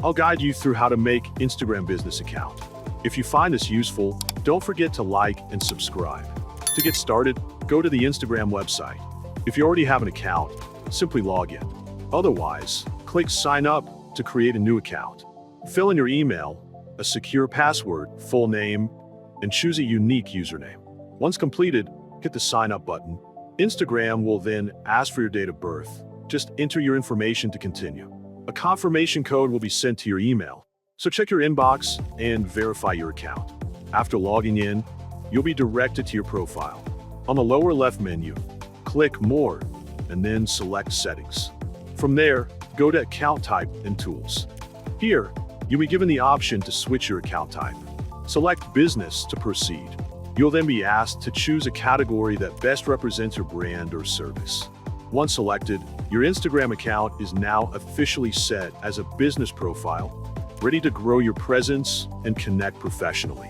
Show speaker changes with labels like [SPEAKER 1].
[SPEAKER 1] I'll guide you through how to make Instagram business account. If you find this useful, don't forget to like and subscribe. To get started, go to the Instagram website. If you already have an account, simply log in. Otherwise, click Sign Up to create a new account. Fill in your email, a secure password, full name, and choose a unique username. Once completed, hit the Sign Up button. Instagram will then ask for your date of birth. Just enter your information to continue. A confirmation code will be sent to your email, so check your inbox and verify your account. After logging in, you'll be directed to your profile. On the lower left menu, click More, and then select Settings. From there, go to Account Type and Tools. Here, you'll be given the option to switch your account type. Select Business to proceed. You'll then be asked to choose a category that best represents your brand or service. Once selected, your Instagram account is now officially set as a business profile, ready to grow your presence and connect professionally.